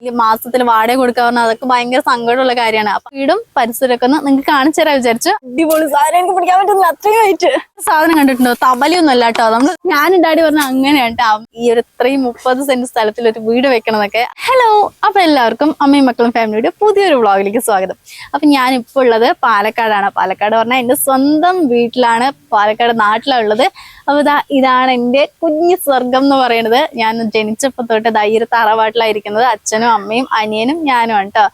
ഈ മാസത്തിൽ വാടക കൊടുക്കുക പറഞ്ഞാൽ അതൊക്കെ ഭയങ്കര സങ്കടമുള്ള കാര്യമാണ്. അപ്പൊ വീടും പരിസരമൊക്കെ ഒന്ന് നിങ്ങൾക്ക് കാണിച്ചു തരാൻ വിചാരിച്ചു. അടിപൊളി സാധനം, എനിക്ക് പിടിക്കാൻ പറ്റുന്നില്ല, അത്രയും ആയിട്ട് സാധനം കണ്ടിട്ടുണ്ടോ? തബലയൊന്നും അല്ല കേട്ടോ. നമ്മള് ഞാനും ഡാഡി പറഞ്ഞ അങ്ങനെയാണ് കേട്ടോ ഈ ഒരു 30 സെന്റ് സ്ഥലത്തിൽ ഒരു വീട് വെക്കണതൊക്കെ. ഹലോ, അപ്പൊ എല്ലാവർക്കും അമ്മയും മക്കളും ഫാമിലിയുടെ പുതിയൊരു വ്ളോഗിലേക്ക് സ്വാഗതം. അപ്പൊ ഞാനിപ്പോൾ ഉള്ളത് പാലക്കാടാണ്. പാലക്കാട് പറഞ്ഞാൽ എന്റെ സ്വന്തം വീട്ടിലാണ്, പാലക്കാട് നാട്ടിലാണ് ഉള്ളത്. അപ്പൊ ഇതാണ് എന്റെ കുഞ്ഞു സ്വർഗം എന്ന് പറയുന്നത്. ഞാൻ ജനിച്ചപ്പോ തൊട്ട് ഈ ഒരു തറവാട്ടിലായിരിക്കുന്നത്. അച്ഛനും അമ്മയും അനിയനും ഞാനുമാണ് കേട്ടോ.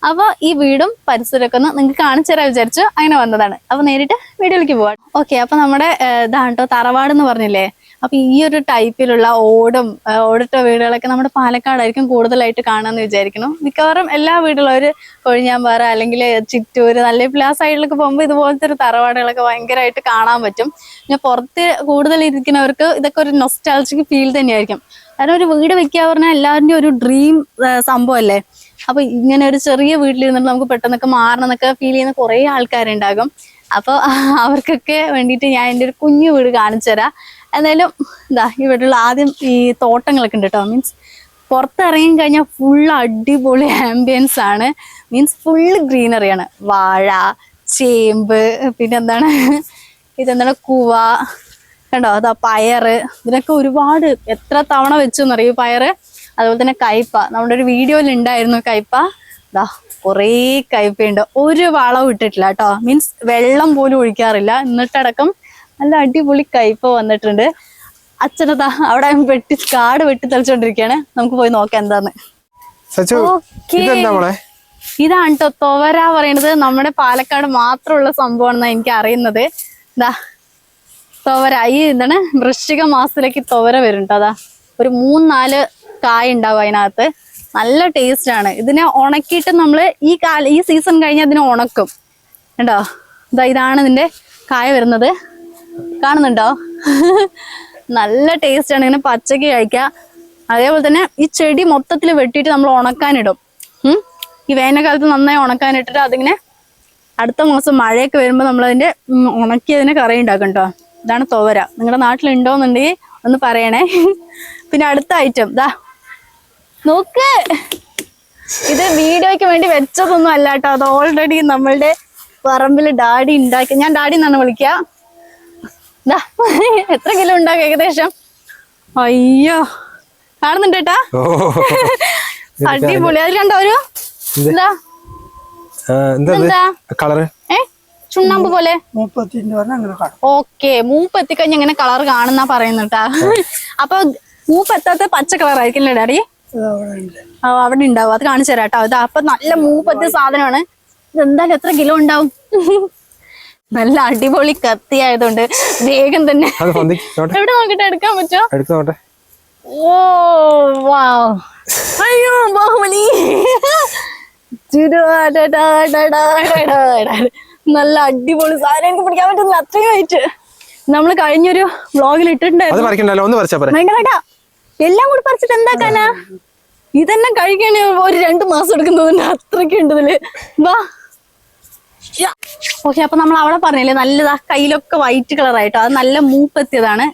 അപ്പൊ ഈ വീടും പരിസരമൊക്കെ ഒന്ന് നിങ്ങൾക്ക് കാണിച്ചു തരാൻ വിചാരിച്ചു, അങ്ങനെ വന്നതാണ്. അപ്പൊ നേരിട്ട് വീഡിയോയിലേക്ക് പോവാം. ഓക്കെ, അപ്പൊ നമ്മുടെ ഇതാണ് കേട്ടോ തറവാട് എന്ന് പറഞ്ഞില്ലേ. അപ്പൊ ഈ ഒരു ടൈപ്പിലുള്ള ഓടിട്ട വീടുകളൊക്കെ നമ്മുടെ പാലക്കാടായിരിക്കും കൂടുതലായിട്ട് കാണാമെന്ന് വിചാരിക്കണം. മിക്കവാറും എല്ലാ വീടുകളും ഒരു കൊഴിഞ്ഞാമ്പാറ അല്ലെങ്കിൽ ചിറ്റൂര് നല്ല ആ സൈഡിലൊക്കെ പോകുമ്പോൾ ഇതുപോലത്തെ ഒരു തറവാടുകളൊക്കെ ഭയങ്കരമായിട്ട് കാണാൻ പറ്റും. പിന്നെ പുറത്ത് കൂടുതൽ ഇരിക്കുന്നവർക്ക് ഇതൊക്കെ ഒരു നൊസ്റ്റാൾജിക് ഫീൽ തന്നെയായിരിക്കും. കാരണം ഒരു വീട് വെക്കുക പറഞ്ഞാൽ എല്ലാവരുടെയും ഒരു ഡ്രീം സംഭവമല്ലേ. അപ്പൊ ഇങ്ങനെ ഒരു ചെറിയ വീട്ടിലിരുന്നിട്ട് നമുക്ക് പെട്ടെന്നൊക്കെ മാറണം എന്നൊക്കെ ഫീൽ ചെയ്യുന്ന കുറെ ആൾക്കാരുണ്ടാകും. അപ്പൊ അവർക്കൊക്കെ വേണ്ടിയിട്ട് ഞാൻ എൻ്റെ ഒരു കുഞ്ഞു വീട് കാണിച്ചു തരാം. എന്തായാലും ഇവിടെയുള്ള ആദ്യം ഈ തോട്ടങ്ങളൊക്കെ ഉണ്ട് കേട്ടോ. മീൻസ് പുറത്തിറങ്ങി കഴിഞ്ഞാൽ ഫുള്ള് അടിപൊളി ആംബിയൻസ് ആണ്. മീൻസ് ഫുള്ള് ഗ്രീനറിയാണ്. വാഴ, ചേമ്പ്, പിന്നെ ഇതെന്താണ് കൂവ കണ്ടോ, അതാ പയറ്. ഇതിനൊക്കെ ഒരുപാട് എത്ര തവണ വെച്ചു എന്നറിയൂ പയറ്. അതുപോലെ തന്നെ കയ്പ, നമ്മുടെ ഒരു വീഡിയോയിൽ ഉണ്ടായിരുന്നു കയ്പ. കുറേ കയ്പയുണ്ട്. ഒരു വളവും ഇട്ടിട്ടില്ല കേട്ടോ. മീൻസ് വെള്ളം പോലും ഒഴിക്കാറില്ല. എന്നിട്ടടക്കം നല്ല അടിപൊളി കയ്പ വന്നിട്ടുണ്ട്. അച്ഛനതാ അവിടെ കാട് വെട്ടി തെളിച്ചോണ്ടിരിക്കുകയാണ്. നമുക്ക് പോയി നോക്കാം എന്താന്ന്. ഇതാണ് കേട്ടോ തുവര പറയണത്. നമ്മുടെ പാലക്കാട് മാത്രമുള്ള സംഭവമാണെന്നാണ് എനിക്ക് അറിയുന്നത്. തുവര ഈ വൃശ്ചിക മാസത്തിലേക്ക് തുവര വരും കേട്ടോ. ഒരു 3-4 കായ ഉണ്ടാവും അതിനകത്ത്. നല്ല ടേസ്റ്റ് ആണ്. ഇതിനെ ഉണക്കിയിട്ട് നമ്മള് ഈ സീസൺ കഴിഞ്ഞ് അതിനെ ഉണക്കും കേട്ടോ. ഇതാണ് ഇതിന്റെ കായ വരുന്നത്, കാണുന്നുണ്ടോ? നല്ല ടേസ്റ്റ് ആണ്. ഇങ്ങനെ പച്ചക്ക് കഴിക്കാം. അതേപോലെ തന്നെ ഈ ചെടി മൊത്തത്തിൽ വെട്ടിയിട്ട് നമ്മൾ ഉണക്കാനിടും. ഈ വേനൽക്കാലത്ത് നന്നായി ഉണക്കാനിട്ടിട്ട് അതിങ്ങനെ അടുത്ത മാസം മഴയൊക്കെ വരുമ്പോൾ നമ്മളതിന്റെ ഉണക്കി അതിനെ കറി ഉണ്ടാക്കും കേട്ടോ. ഇതാണ് തുവര. നിങ്ങളുടെ നാട്ടിലുണ്ടോന്നുണ്ടെങ്കിൽ ഒന്ന് പറയണേ. പിന്നെ അടുത്ത ഐറ്റം നോക്ക്. ഇത് വീഡിയോയ്ക്ക് വേണ്ടി വെച്ചതൊന്നും അല്ല കേട്ടോ. അത് ഓൾറെഡി നമ്മളുടെ പറമ്പിൽ ഡാഡി ഉണ്ടാക്കി. ഞാൻ ഡാഡി എന്നാണ് വിളിക്കുക. എത്ര കിലോ ഉണ്ടാക്കും ഏകദേശം? അയ്യോ, കാണുന്നുണ്ട് കേട്ടാ. അടിപൊളി. അതിൽ കണ്ടോ ഒരു ചുണ്ണാമ്പ് പോലെ. ഓക്കെ, മൂപ്പ് എത്തിക്കഴിഞ്ഞ ഇങ്ങനെ കളർ കാണുന്ന പറയുന്നുട്ടാ. അപ്പൊ മൂപ്പ് എത്താത്ത പച്ച കളർ ആയിരിക്കില്ലേ ഡാഡി? അവിടെ ഉണ്ടാവും. അത് കാണിച്ചു തരാം കേട്ടോ. അപ്പൊ നല്ല മൂപ്പത്തിയ സാധനമാണ്. ഇതെന്തായാലും എത്ര കിലോ ഉണ്ടാവും? നല്ല അടിപൊളി കത്തി ആയതുകൊണ്ട് വേഗം തന്നെ എവിടെ നോക്കിട്ട് എടുക്കാൻ പറ്റുമോ? ഓ വാവ്, അയ്യോ ബാഹുബലി. നല്ല അടിപൊളി സാധനം, എനിക്ക് പിടിക്കാൻ പറ്റുന്നില്ല, അത്രയും ആയിട്ട്. നമ്മള് കഴിഞ്ഞൊരു വ്ളോഗിൽ ഇട്ടിട്ടുണ്ടായിരുന്നു. എല്ലാം കൂടി പറിച്ചിട്ട് എന്താക്കാനാ? ഇതെന്നെ കഴിക്കണേ ഒരു 2 മാസം എടുക്കുന്നതിന് അത്രയ്ക്ക് ഉണ്ട് ഇതില്. വാ. ഓക്കെ, അപ്പൊ നമ്മൾ അവിടെ പറഞ്ഞില്ലേ നല്ലതാ, കയ്യിലൊക്കെ വൈറ്റ് കളർ ആയിട്ടോ. അത് നല്ല മൂപ്പെത്തിയതാണ്.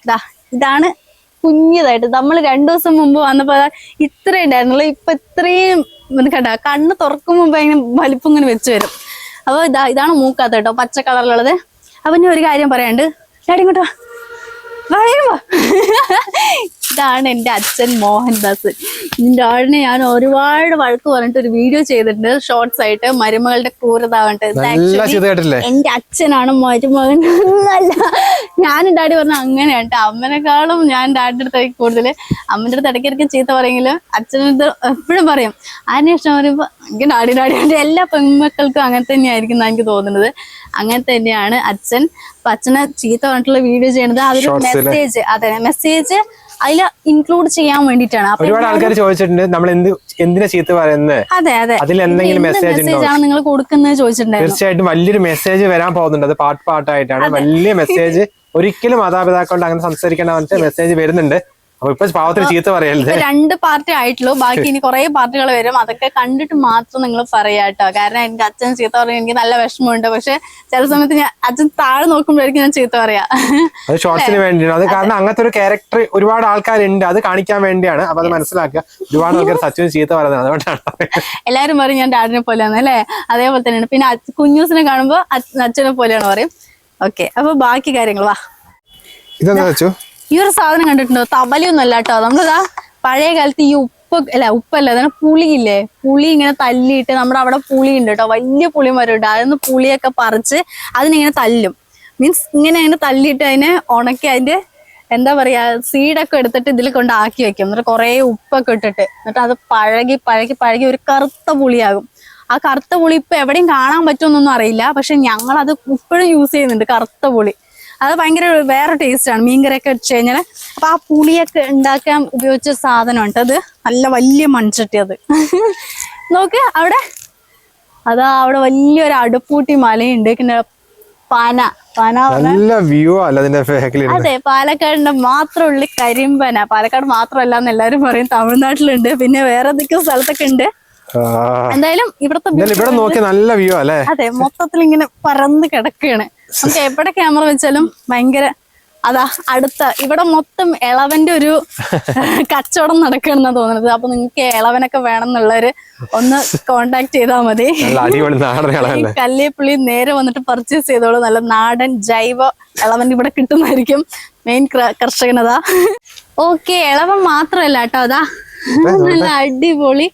ഇതാണ് കുഞ്ഞതായിട്ട്. നമ്മൾ 2 ദിവസം മുമ്പ് വന്നപ്പോ ഇത്ര ഉണ്ടായിരുന്നുള്ളൂ. ഇപ്പൊ ഇത്രയും കണ്ട, കണ്ണ് തുറക്കും മുമ്പ് അതിന് വലിപ്പം ഇങ്ങനെ വെച്ച് വരും. അപ്പൊ ഇതാണ് മൂക്കാത്ത കേട്ടോ, പച്ച കളറിലുള്ളത്. അപ്പൊ ഇനി ഒരു കാര്യം പറയാണ്ട്, ഡാഡി ഇങ്ങോട്ടോ പറയുമ്പോ. ഇതാണ് എൻ്റെ അച്ഛൻ മോഹൻദാസ്. ഇതിൻ്റെ ആടിനെ ഞാൻ ഒരുപാട് വഴക്ക് പറഞ്ഞിട്ട് ഒരു വീഡിയോ ചെയ്തിട്ടുണ്ട് ഷോർട്സ് ആയിട്ട്. മരുമകളുടെ ക്രൂരത പറഞ്ഞിട്ട്. എന്റെ അച്ഛനാണ് മരുമകൻ അല്ല. ഞാനും ഡാഡി പറഞ്ഞ അങ്ങനെയാണ് കേട്ടോ. അമ്മനെക്കാളും ഞാൻ ഡാഡിയുടെ അടുത്തേക്ക് കൂടുതൽ. അമ്മൻ്റെ അടുത്ത് ഇടയ്ക്കിടയ്ക്ക് ചീത്ത പറയെങ്കിലും അച്ഛനടുത്ത് എപ്പോഴും പറയും. അതിനുശേഷം പറയുമ്പോ എനിക്ക് ഡാഡി എല്ലാ പെൺമക്കൾക്കും അങ്ങനെ തന്നെയായിരിക്കും എന്നാണ് എനിക്ക് തോന്നുന്നത്. അങ്ങനെ തന്നെയാണ് അച്ഛൻ. അപ്പൊ അച്ഛനെ ചീത്ത പറഞ്ഞിട്ടുള്ള വീഡിയോ ചെയ്യണത് അതൊരു മെസ്സേജ്, അതെ മെസ്സേജ് അതില് ഇൻക്ലൂഡ് ചെയ്യാൻ വേണ്ടിയിട്ടാണ്. ഒരുപാട് ആൾക്കാർ ചോദിച്ചിട്ടുണ്ട് നമ്മൾ എന്തിനാ ചീത്ത പറയുന്നത്, അതെ അതെ, അതിൽ എന്തെങ്കിലും മെസ്സേജ് ആണ് നിങ്ങൾ കൊടുക്കുന്നത് ചോദിച്ചിട്ടുണ്ടായിരുന്നു. തീർച്ചയായിട്ടും വലിയൊരു മെസ്സേജ് വരാൻ പോകുന്നുണ്ട്. അത് പാട്ടായിട്ടാണ് വലിയ മെസ്സേജ്. ഒരിക്കലും മാതാപിതാക്കളോട് അങ്ങനെ സംസാരിക്കേണ്ട മെസ്സേജ് വരുന്നുണ്ട്. അപ്പൊ ഇപ്പൊ പാവത്തിന് ചീത്ത പറയല്ലേ? ഇപ്പൊ 2 പാർട്ടി ആയിട്ടുള്ളൂ, ബാക്കി ഇനി കുറെ പാർട്ടികൾ വരും. അതൊക്കെ കണ്ടിട്ട് മാത്രം നിങ്ങൾ പറയാട്ടോ. കാരണം എനിക്ക് അച്ഛൻ ചീത്ത പറയാൻ എനിക്ക് നല്ല വിഷമമുണ്ട്. പക്ഷെ ചില സമയത്ത് ഞാൻ അച്ഛൻ താഴെ നോക്കുമ്പോഴായിരിക്കും ഞാൻ ചീത്ത പറയാ. അത് ഷോർട്സിന് വേണ്ടിയാണ്. അത് കാരണം അങ്ങനത്തെ ഒരു ക്യാരക്ടർ ഒരുപാട് ആൾക്കാരുണ്ട്, അത് കാണിക്കാൻ വേണ്ടിയാണ്. അപ്പൊ അത് മനസ്സിലാക്കുക. ഒരുപാട് ആൾക്കാർ സച്ചിൻ ചീത്ത പറയുന്നത് അതുകൊണ്ടാണ്. എല്ലാരും പറയും ഞാൻ ഡാഡിനെ പോലെയാണ് അല്ലേ, അതേപോലെ തന്നെയാണ്. പിന്നെ കുഞ്ഞൂസിനെ കാണുമ്പോ അച്ഛനെ പോലെയാണ് പറയും. ഓക്കെ, അപ്പൊ ബാക്കി കാര്യങ്ങൾ വാ. ഇതെന്താ വെച്ചു? ഈ ഒരു സാധനം കണ്ടിട്ടുണ്ടോ? തബലയൊന്നും അല്ല കേട്ടോ. നമ്മളിതാ പഴയ കാലത്ത് ഈ ഉപ്പല്ല അതാണ് പുളിയില്ലേ, പുളി ഇങ്ങനെ തല്ലിയിട്ട് നമ്മുടെ അവിടെ പുളി ഉണ്ട് കേട്ടോ, വലിയ പുളി മരം ഉണ്ട്. അതിന്ന് പുളിയൊക്കെ പറിച്ച് അതിനിങ്ങനെ തല്ലും. മീൻസ് ഇങ്ങനെ തല്ലിയിട്ട് അതിനെ ഉണക്കി അതിന്റെ എന്താ പറയാ സീഡൊക്കെ എടുത്തിട്ട് ഇതിൽ കൊണ്ട് ആക്കി വെക്കും. എന്നിട്ട് കുറെ ഉപ്പൊക്കെ ഇട്ടിട്ട് എന്നിട്ട് അത് പഴകി ഒരു കറുത്ത പുളിയാകും. ആ കറുത്ത പുളി ഇപ്പൊ എവിടെയും കാണാൻ പറ്റുമെന്നൊന്നും അറിയില്ല. പക്ഷെ ഞങ്ങൾ അത് ഇപ്പോഴും യൂസ് ചെയ്യുന്നുണ്ട്, കറുത്ത പുളി. അത് ഭയങ്കര വേറെ ടേസ്റ്റ് ആണ് മീൻകറിയൊക്കെ വെച്ച് കഴിഞ്ഞാൽ. അപ്പൊ ആ പുളിയൊക്കെ ഉണ്ടാക്കാൻ ഉപയോഗിച്ച സാധനമുണ്ട്. അത് നല്ല വലിയ മൺചട്ടി. അത് നോക്ക് അവിടെ, അവിടെ വലിയൊരു അടുപ്പൂട്ടി മലയുണ്ട്. പിന്നെ പന നല്ല വ്യൂ അല്ല അതിന്റെ ബാക്കിൽ? അതെ, പാലക്കാടിന്റെ മാത്രമുള്ള കരിമ്പന. പാലക്കാട് മാത്രമല്ല എന്ന് എല്ലാവരും പറയും. തമിഴ്നാട്ടിലുണ്ട്, പിന്നെ വേറെ ഏതൊക്കെയോ സ്ഥലത്തൊക്കെ ഉണ്ട്. എന്തായാലും ഇവിടെ നോക്കി നല്ല വ്യൂ അല്ലേ? അതെ, മൊത്തത്തിൽ ഇങ്ങനെ പരന്ന് കിടക്കുകയാണ്. നമുക്ക് എവിടെ ക്യാമറ വെച്ചാലും ഭയങ്കര അതാ അടുത്ത ഇവിടെ മൊത്തം ഇളവന്റെ ഒരു കച്ചവടം നടക്കുകയാണെന്നാ തോന്നുന്നത്. അപ്പൊ നിങ്ങൾക്ക് ഇളവനൊക്കെ വേണം എന്നുള്ളവര് ഒന്ന് കോണ്ടാക്ട് ചെയ്താൽ മതി. കല്ലേപ്പുള്ളി നേരെ വന്നിട്ട് പർച്ചേസ് ചെയ്തോളൂ. നല്ല നാടൻ ജൈവ ഇളവൻ ഇവിടെ കിട്ടുന്നതായിരിക്കും. മെയിൻ കർഷകനതാ. ഓക്കെ, ഇളവൻ മാത്രല്ല കേട്ടോ, അതാ നല്ല അടിപൊളി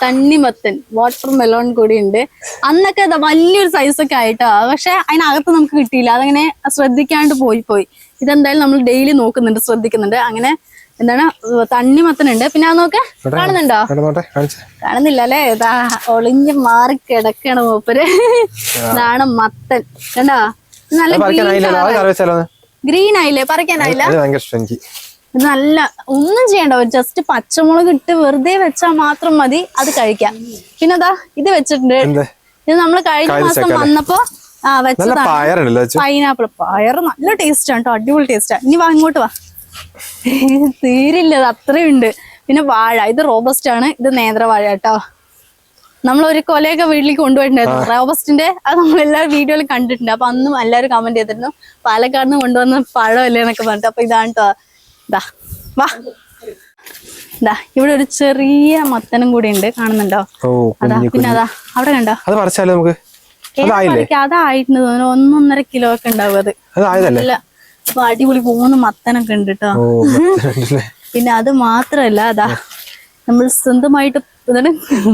തണ്ണിമത്തൻ വാട്ടർ മെലോൺ കൂടി ഉണ്ട്. അന്നൊക്കെ വലിയൊരു സൈസൊക്കെ ആയിട്ടോ, പക്ഷെ അതിനകത്ത് നമുക്ക് കിട്ടിയില്ല. അതങ്ങനെ ശ്രദ്ധിക്കാണ്ട് പോയി. ഇതെന്തായാലും നമ്മൾ ഡെയിലി നോക്കുന്നുണ്ട്, ശ്രദ്ധിക്കുന്നുണ്ട്. അങ്ങനെ എന്താണ് തണ്ണിമത്തനുണ്ട്. പിന്നെ അത് നോക്ക്, കാണുന്നുണ്ടോ? കാണുന്നില്ല അല്ലേ? ഇതാ ഒളിഞ്ഞ് മാറി കിടക്കണ മൂപ്പര്. ഇതാണ് മത്തൻ, കണ്ടോ? നല്ല ഗ്രീൻ ആയില്ലേ? പറിക്കാനായില്ല. ഇത് നല്ല ഒന്നും ചെയ്യണ്ട, ജസ്റ്റ് പച്ചമുളക് ഇട്ട് വെറുതെ വെച്ചാൽ മാത്രം മതി, അത് കഴിക്കാം. പിന്നെ അതാ ഇത് വെച്ചിട്ടുണ്ട്. ഇത് നമ്മള് കഴിഞ്ഞ മാസം വന്നപ്പോ വെച്ചതാണ് പൈനാപ്പിൾ. പയറ് നല്ല ടേസ്റ്റ് ആണ് കേട്ടോ, അടിപൊളി ടേസ്റ്റാ. ഇനി വാ, ഇങ്ങോട്ട് വാ. തീരില്ല, അത് അത്രയുണ്ട്. പിന്നെ വാഴ, ഇത് റോബസ്റ്റ് ആണ്, ഇത് നേന്ത്രവാഴ കേട്ടോ. നമ്മളൊരു കൊലയൊക്കെ വീട്ടിലേക്ക് കൊണ്ടുപോയിട്ടുണ്ടായിരുന്നു റോബസ്റ്റിന്റെ. അത് നമ്മളെല്ലാവരും വീഡിയോയിൽ കണ്ടിട്ടുണ്ട്. അപ്പൊ അന്നും എല്ലാവരും കമന്റ് ചെയ്തിരുന്നു പാലക്കാട് നിന്ന് കൊണ്ടുവന്ന പഴമല്ലേ എന്നൊക്കെ പറഞ്ഞിട്ട്. അപ്പൊ ഇതാണ് കേട്ടോ. ഇവിടെ ഒരു ചെറിയ മത്തനും കൂടി ഉണ്ട്, കാണുന്നുണ്ടോ? അതാ, പിന്നെ അതാ അവിടെ കണ്ടോ? അതായിട്ടുണ്ട് തോന്നുന്നു, 1.5 കിലോ ഒക്കെ ഉണ്ടാവും അത്. അപ്പൊ അടിപൊളി 3 മത്തനൊക്കെ ഉണ്ട് കേട്ടോ. പിന്നെ അത് മാത്രല്ല, അതാ നമ്മൾ സ്വന്തമായിട്ട്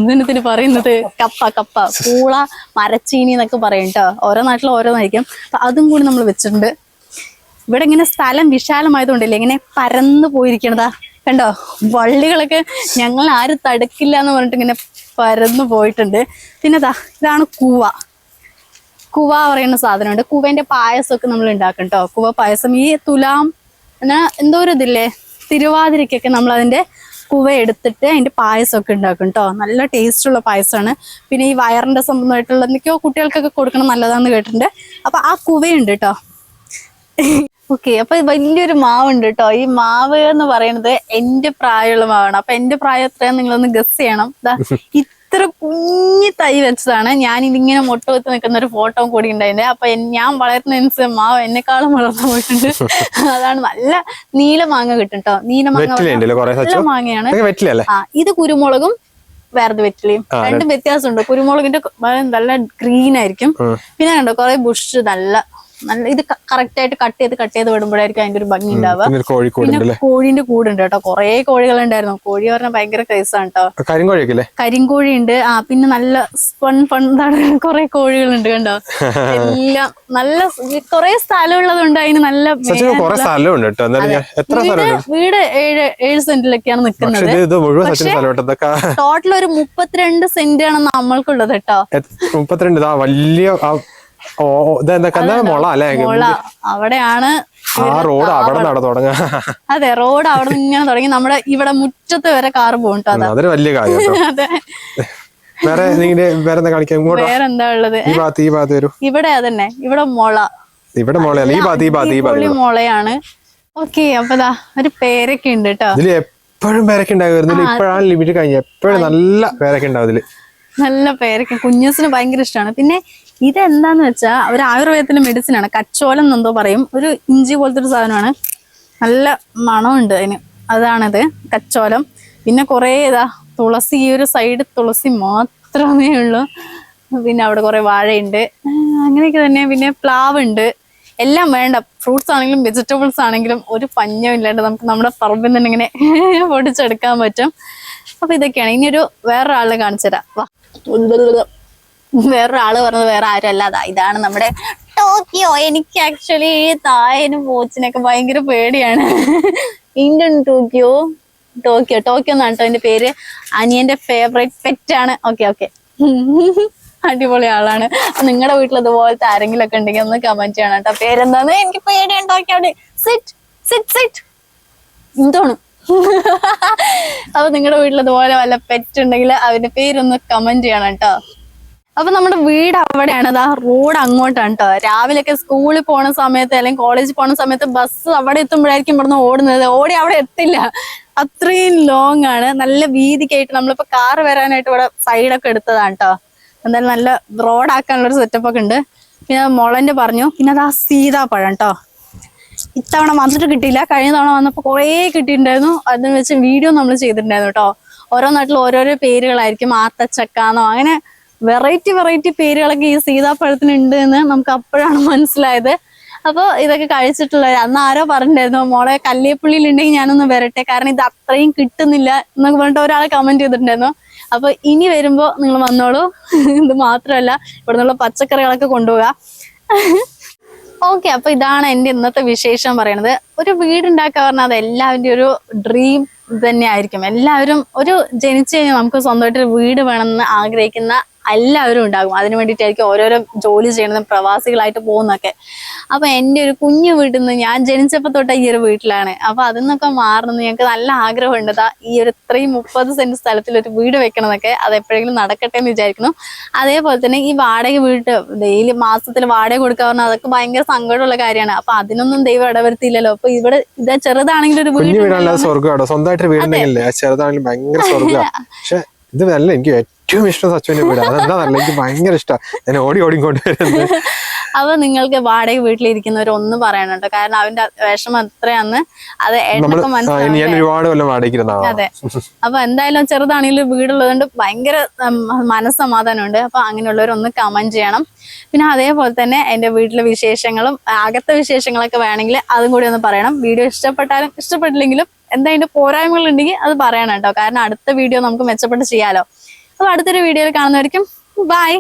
ഇതിനത്തിന് പറയുന്നത് കപ്പ പൂള മരച്ചീനി എന്നൊക്കെ പറയും കേട്ടോ. ഓരോ നാട്ടിലും ഓരോന്നായിരിക്കും. അപ്പൊ അതും കൂടി നമ്മൾ വെച്ചിട്ടുണ്ട്. ഇവിടെ ഇങ്ങനെ സ്ഥലം വിശാലമായതുകൊണ്ടല്ലേ ഇങ്ങനെ പരന്നു പോയിരിക്കണതാ, കണ്ടോ? വള്ളികളൊക്കെ ഞങ്ങൾ ആരും തടുക്കില്ല എന്ന് പറഞ്ഞിട്ട് ഇങ്ങനെ പരന്നു പോയിട്ടുണ്ട്. പിന്നെ ഇതാണ് കുവ പറയുന്ന സാധനമുണ്ട്. കുവേന്റെ പായസമൊക്കെ നമ്മൾ ഉണ്ടാക്കും കേട്ടോ. കുവ പായസം ഈ തുലാം എന്തോ ഒരു ഇതില്ലേ, തിരുവാതിരക്കൊക്കെ നമ്മൾ അതിന്റെ കുവ എടുത്തിട്ട് അതിന്റെ പായസമൊക്കെ ഉണ്ടാക്കും കേട്ടോ. നല്ല ടേസ്റ്റുള്ള പായസമാണ്. പിന്നെ ഈ വയറിന്റെ സംബന്ധമായിട്ടുള്ള എന്തൊക്കെയോ കുട്ടികൾക്കൊക്കെ കൊടുക്കണം, നല്ലതാണെന്ന് കേട്ടിട്ടുണ്ട്. അപ്പൊ ആ കുവയുണ്ട് കേട്ടോ. ഓക്കെ, അപ്പൊ വലിയൊരു മാവുണ്ട് കേട്ടോ. ഈ മാവ് എന്ന് പറയുന്നത് എന്റെ പ്രായമുള്ള മാവാണ്. അപ്പൊ എന്റെ പ്രായം എത്രയാന്ന് നിങ്ങളൊന്ന് ഗസ് ചെയ്യണം. ഇത്ര കുഞ്ഞി തൈ വെച്ചതാണ്. ഞാൻ ഇതിങ്ങനെ മുട്ട വെച്ച് നിൽക്കുന്ന ഒരു ഫോട്ടോ കൂടി ഉണ്ടായിന്റെ. അപ്പൊ ഞാൻ വളർത്തുന്നതിനനുസരിച്ച് മാവ് എന്നെക്കാളും വളർന്നു പോയിട്ടുണ്ട്. അതാണ് നല്ല നീല മാങ്ങ കിട്ടും കേട്ടോ. നീല മാങ്ങയാണ്. ഇത് കുരുമുളകും വേറെ വെറ്റിലയും രണ്ടും വ്യത്യാസമുണ്ട്. കുരുമുളകിന്റെ നല്ല ഗ്രീൻ ആയിരിക്കും. പിന്നെ കണ്ടോ കുറെ ബുഷ് നല്ല ഇത് കറക്റ്റ് ആയിട്ട് കട്ട് ചെയ്ത് വിടുമ്പോഴായിരിക്കും അതിന്റെ ഒരു ഭംഗി ഉണ്ടാവുക. പിന്നെ കോഴിന്റെ കൂടുണ്ട് കേട്ടോ. കുറെ കോഴികൾ ഉണ്ടായിരുന്നു. കോഴി പറഞ്ഞാൽ ഭയങ്കര ക്രൈസാണ് കേട്ടോ. കരിങ്കോഴി ഉണ്ട്. പിന്നെ നല്ല കുറെ കോഴികളുണ്ട് കണ്ടോ. എല്ലാം നല്ല കുറെ സ്ഥലം ഉള്ളതുകൊണ്ട് അതിന് നല്ല വീട് 7 സെന്റിലൊക്കെയാണ് നിൽക്കുന്നത്. പക്ഷെ ടോട്ടൽ ഒരു 32 സെന്റ് ആണ് നമ്മൾക്കുള്ളത് കേട്ടോ. 32 വലിയ അവിടെയാണ് റോഡ് അവിടെ. അതെ, റോഡ് അവിടെ നിന്ന് ഇങ്ങനെ തുടങ്ങി നമ്മുടെ ഇവിടെ മുറ്റത്ത് വരെ കാറ് പോകും. അതൊരു വലിയ കാര്യം. അതെ, വേറെന്താ ഉള്ളത് ഇവിടെ? അതന്നെ ഇവിടെ മുള, മുളയാണ്. മുളയാണ്. ഓക്കെ, അപ്പൊ ദാ ഒരു പേരൊക്കെ ഉണ്ട് കേട്ടോ. ഇതില് എപ്പോഴും പേരൊക്കെ ഉണ്ടാകുമായിരുന്നില്ല, ഇപ്പോഴാണ് ലിമിറ്റ് കഴിഞ്ഞ. എപ്പോഴും നല്ല പേരൊക്കെ ഉണ്ടാവും ഇതില്. നല്ല പേരൊക്കെ കുഞ്ഞൂസിന് ഭയങ്കര ഇഷ്ടമാണ്. പിന്നെ ഇതെന്താന്ന് വെച്ചാ ഒരു ആയുർവേദത്തിന്റെ മെഡിസിൻ ആണ്, കച്ചോലം എന്നെന്തോ പറയും. ഒരു ഇഞ്ചി പോലത്തെ ഒരു സാധനമാണ്, നല്ല മണമുണ്ട് അതിന്. അതാണത് കച്ചോലം. പിന്നെ കുറെ തുളസി, ഈ ഒരു സൈഡ് തുളസി മാത്രമേ ഉള്ളൂ. പിന്നെ അവിടെ കുറെ വാഴയുണ്ട്, അങ്ങനെയൊക്കെ തന്നെ. പിന്നെ പ്ലാവ് ഉണ്ട്. എല്ലാം വേണ്ട, ഫ്രൂട്ട്സ് ആണെങ്കിലും വെജിറ്റബിൾസ് ആണെങ്കിലും ഒരു പഞ്ഞവും ഇല്ലാണ്ട് നമുക്ക് നമ്മുടെ പറമ്പിൽ നിന്ന് ഇങ്ങനെ പൊടിച്ചെടുക്കാൻ പറ്റും. അപ്പൊ ഇതൊക്കെയാണ്. ഇനിയൊരു വേറൊരാളെ കാണിച്ചു തരാം. വാ, വേറൊരാള് പറഞ്ഞത് വേറെ ആരും അല്ലാതാ, ഇതാണ് നമ്മുടെ ടോക്കിയോ. എനിക്ക് ആക്ച്വലി ഈ തായനും പോച്ചിനൊക്കെ ഭയങ്കര പേടിയാണ്. ഇന്ത്യൻ ടോക്കിയോ, ടോക്കിയോ ടോക്കിയോ എന്നാണ് കേട്ടോ എന്റെ പേര്. അനിയന്റെ ഫേവറേറ്റ് പെറ്റാണ്. ഓക്കെ അടിപൊളി ആളാണ്. നിങ്ങളുടെ വീട്ടിൽ ഇതുപോലത്തെ ആരെങ്കിലും ഒക്കെ ഉണ്ടെങ്കിൽ ഒന്ന് കമന്റ് ചെയ്യണം കേട്ടോ. പേരെന്താന്ന് എനിക്ക് പേടിയുണ്ടാക്കിയാണ്. സിറ്റ് സിറ്റ് സിറ്റ് എന്തോണ്. അപ്പൊ നിങ്ങളുടെ വീട്ടിൽ ഇതുപോലെ വല്ല പെറ്റ് ഉണ്ടെങ്കിൽ അവന്റെ പേരൊന്ന് കമന്റ് ചെയ്യണം കേട്ടോ. അപ്പൊ നമ്മുടെ വീട് അവിടെയാണ്, അതാ റോഡ് അങ്ങോട്ടാണ് കേട്ടോ. രാവിലെയൊക്കെ സ്കൂളിൽ പോണ സമയത്ത് അല്ലെങ്കിൽ കോളേജിൽ പോണ സമയത്ത് ബസ് അവിടെ എത്തുമ്പോഴായിരിക്കും ഇവിടുന്ന് ഓടുന്നത്. ഓടി അവിടെ എത്തില്ല, അത്രയും ലോങ് ആണ്. നല്ല വീതിക്കായിട്ട് നമ്മളിപ്പോ കാറ് വരാനായിട്ട് ഇവിടെ സൈഡൊക്കെ എടുത്തതാണ് കേട്ടോ. എന്തായാലും നല്ല റോഡാക്കാനുള്ള ഒരു സെറ്റപ്പ് ഒക്കെ ഉണ്ട്. പിന്നെ മുളന്റെ പറഞ്ഞു. പിന്നെ അതാ സീതാപ്പഴം കേട്ടോ. ഇത്തവണ വന്നിട്ട് കിട്ടിയില്ല, കഴിഞ്ഞ തവണ വന്നപ്പോൾ കുറേ കിട്ടിയിട്ടുണ്ടായിരുന്നു. അതിന് വെച്ച് വീഡിയോ നമ്മൾ ചെയ്തിട്ടുണ്ടായിരുന്നു കേട്ടോ. ഓരോ നാട്ടിൽ ഓരോരോ പേരുകളായിരിക്കും, ആത്തച്ചക്കാന്നോ അങ്ങനെ വെറൈറ്റി പേരുകളൊക്കെ ഈ സീതാപ്പഴത്തിന് ഉണ്ട് എന്ന് നമുക്ക് അപ്പോഴാണ് മനസ്സിലായത്. അപ്പോൾ ഇതൊക്കെ കഴിച്ചിട്ടുള്ളത്. അന്ന് ആരോ പറഞ്ഞിട്ടുണ്ടായിരുന്നു, മോളെ കല്ലേപ്പുള്ളിയിൽ ഉണ്ടെങ്കിൽ ഞാനൊന്ന് വരട്ടെ, കാരണം ഇത് അത്രയും കിട്ടുന്നില്ല എന്നൊക്കെ പറഞ്ഞിട്ട് ഒരാൾ കമന്റ് ചെയ്തിട്ടുണ്ടായിരുന്നു. അപ്പൊ ഇനി വരുമ്പോ നിങ്ങൾ വന്നോളൂ. ഇത് മാത്രമല്ല, ഇവിടെ നിന്നുള്ള പച്ചക്കറികളൊക്കെ കൊണ്ടുപോവുക. ഓക്കെ, അപ്പൊ ഇതാണ് എന്റെ ഇന്നത്തെ വിശേഷം പറയണത്. ഒരു വീടുണ്ടാക്കുക പറഞ്ഞാൽ അത് എല്ലാവരുടെയും ഒരു ഡ്രീം തന്നെ ആയിരിക്കും. എല്ലാവരും ഒരു ജനിച്ചു കഴിഞ്ഞാൽ നമുക്ക് സ്വന്തമായിട്ട് ഒരു വീട് വേണമെന്ന് ആഗ്രഹിക്കുന്ന എല്ലാവരും ഉണ്ടാകും. അതിനു വേണ്ടിയിട്ടായിരിക്കും ഓരോരോ ജോലി ചെയ്യണതും പ്രവാസികളായിട്ട് പോകുന്നൊക്കെ. അപ്പൊ എൻ്റെ ഒരു കുഞ്ഞു വീട്ടിൽ നിന്ന്, ഞാൻ ജനിച്ചപ്പോ തൊട്ട് ഈ ഒരു വീട്ടിലാണ്. അപ്പൊ അതിൽ നിന്നൊക്കെ മാറണമെന്ന് ഞങ്ങൾക്ക് നല്ല ആഗ്രഹമുണ്ട്. ഈ ഒരു 30 സെന്റ് സ്ഥലത്തിൽ ഒരു വീട് വെക്കണമെന്നൊക്കെ. അത് എപ്പോഴെങ്കിലും നടക്കട്ടെ എന്ന് വിചാരിക്കുന്നു. അതേപോലെ തന്നെ ഈ വാടക വീട്ട് ഡെയിലി മാസത്തിൽ വാടക കൊടുക്കുക പറഞ്ഞാൽ അതൊക്കെ ഭയങ്കര സങ്കടമുള്ള കാര്യമാണ്. അപ്പൊ അതിനൊന്നും ദൈവം ഇടവരുത്തിയില്ലല്ലോ. അപ്പൊ ഇവിടെ ഇത് ചെറുതാണെങ്കിലും ഒരു വീട് സ്വർഗ്ഗമാണ്, സ്വന്തമായിട്ട് വീടുണ്ടെങ്കിൽ ചെറുതാണെങ്കിലും ഭയങ്കര സ്വർഗ്ഗമാണ്. പക്ഷെ ഇത് നല്ല എനിക്ക് ഏറ്റവും ഇഷ്ടം സച്ചുവിന്റെ വീട്. അതെന്താ നല്ല, എനിക്ക് ഭയങ്കര ഇഷ്ടമാണ്. ഞാൻ ഓടിക്കൊണ്ടുവരുന്നത്. അപ്പൊ നിങ്ങൾക്ക് വാടക വീട്ടിലിരിക്കുന്നവർ ഒന്ന് പറയണം കേട്ടോ, കാരണം അവന്റെ വിഷമം എത്രയാന്ന് അത് എണ്ണൊക്കെ മനസ്സിലാവും. അതെ, അപ്പൊ എന്തായാലും ചെറുതാണെങ്കിലും വീടുള്ളതുകൊണ്ട് ഭയങ്കര മനസ്സമാധാനമുണ്ട്. അപ്പൊ അങ്ങനെയുള്ളവരൊന്ന് കമന്റ് ചെയ്യണം. പിന്നെ അതേപോലെ തന്നെ എന്റെ വീട്ടിലെ വിശേഷങ്ങളും അകത്തെ വിശേഷങ്ങളൊക്കെ വേണമെങ്കിൽ അതും കൂടി ഒന്ന് പറയണം. വീഡിയോ ഇഷ്ടപ്പെട്ടാലും ഇഷ്ടപ്പെട്ടില്ലെങ്കിലും എന്താ അതിന്റെ പോരായ്മകൾ ഉണ്ടെങ്കിൽ അത് പറയണം കേട്ടോ, കാരണം അടുത്ത വീഡിയോ നമുക്ക് മെച്ചപ്പെട്ട് ചെയ്യാലോ. അപ്പൊ അടുത്തൊരു വീഡിയോയിൽ കാണുന്നവരിക്കും ബൈ.